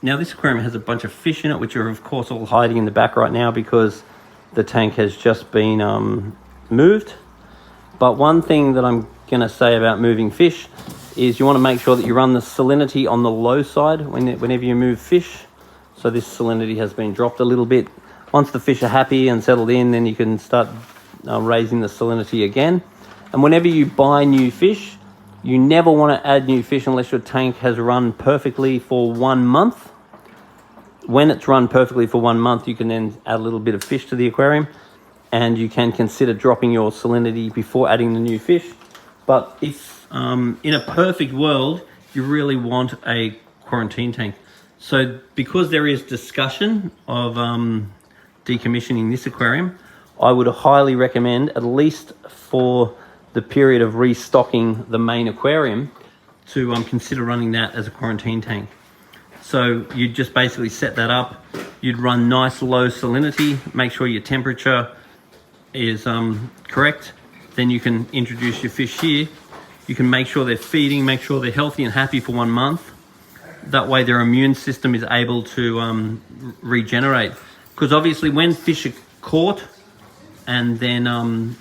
Now this aquarium has a bunch of fish in it, which are of course all hiding in the back right now because the tank has just been moved. But one thing that I'm going to say about moving fish is you want to make sure that you run the salinity on the low side whenever you move fish. So this salinity has been dropped a little bit. Once the fish are happy and settled in, then you can start raising the salinity again. And whenever you buy new fish, you never want to add new fish unless your tank has run perfectly for 1 month. When it's run perfectly for 1 month, you can then add a little bit of fish to the aquarium, and you can consider dropping your salinity before adding the new fish. But if in a perfect world, you really want a quarantine tank. So because there is discussion of decommissioning this aquarium, I would highly recommend, at least for the period of restocking the main aquarium, to consider running that as a quarantine tank. So you'd just basically set that up. You'd run nice low salinity, make sure your temperature is correct. Then you can introduce your fish here. You can make sure they're feeding, make sure they're healthy and happy for 1 month. That way their immune system is able to regenerate. Because obviously when fish are caught and then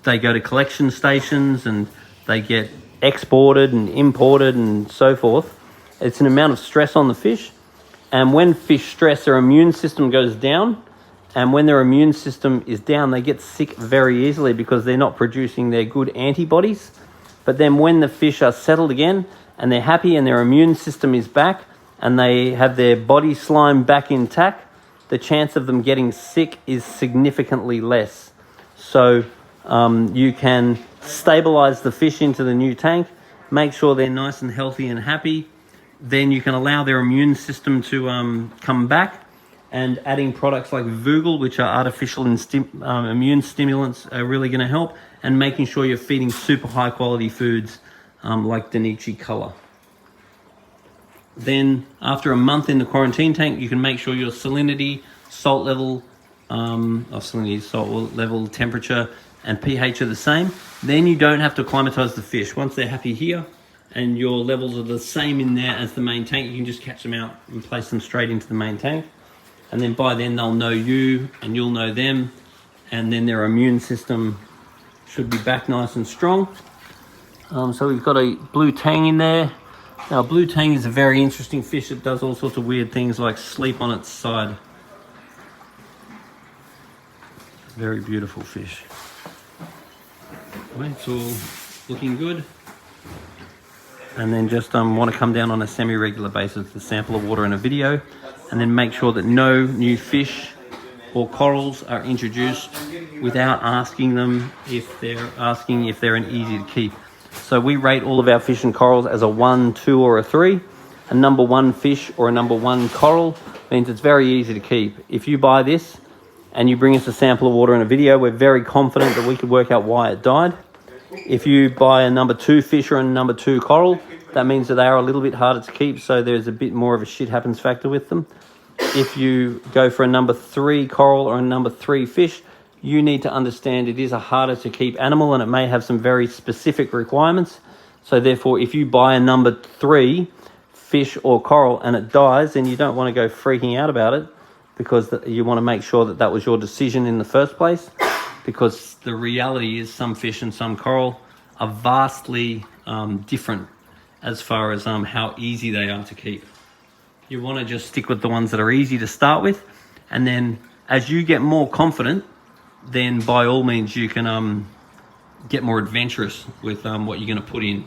they go to collection stations and they get exported and imported and so forth, it's an amount of stress on the fish. And when fish stress, their immune system goes down. And when their immune system is down, they get sick very easily because they're not producing their good antibodies. But then when the fish are settled again and they're happy and their immune system is back and they have their body slime back intact, the chance of them getting sick is significantly less. So you can stabilize the fish into the new tank, make sure they're nice and healthy and happy. Then you can allow their immune system to come back, and adding products like Voogle, which are artificial immune stimulants, are really going to help, and making sure you're feeding super high quality foods like Dainichi Color. Then after a month in the quarantine tank, you can make sure your salinity, salt level, temperature, and pH are the same. Then you don't have to acclimatize the fish. Once they're happy here and your levels are the same in there as the main tank, you can just catch them out and place them straight into the main tank. And then by then they'll know you and you'll know them, and then their immune system should be back nice and strong. So we've got a blue tang in there. Now, blue tang is a very interesting fish that does all sorts of weird things like sleep on its side. Very beautiful fish. It's all looking good. And then just want to come down on a semi-regular basis to sample of water in a video, and then make sure that no new fish or corals are introduced without asking them if they're an easy to keep. So we rate all of our fish and corals as a 1, 2, or a 3. A number 1 fish or a number 1 coral means it's very easy to keep. If you buy this and you bring us a sample of water in a video, we're very confident that we could work out why it died. If you buy a number 2 fish or a number 2 coral, that means that they are a little bit harder to keep, so there's a bit more of a shit happens factor with them. If you go for a number 3 coral or a number 3 fish, you need to understand it is a harder to keep animal and it may have some very specific requirements. So therefore, if you buy a number 3 fish or coral and it dies, then you don't want to go freaking out about it, because you want to make sure that that was your decision in the first place. Because the reality is some fish and some coral are vastly different as far as how easy they are to keep. You want to just stick with the ones that are easy to start with, and then as you get more confident, then by all means you can get more adventurous with what you're going to put in.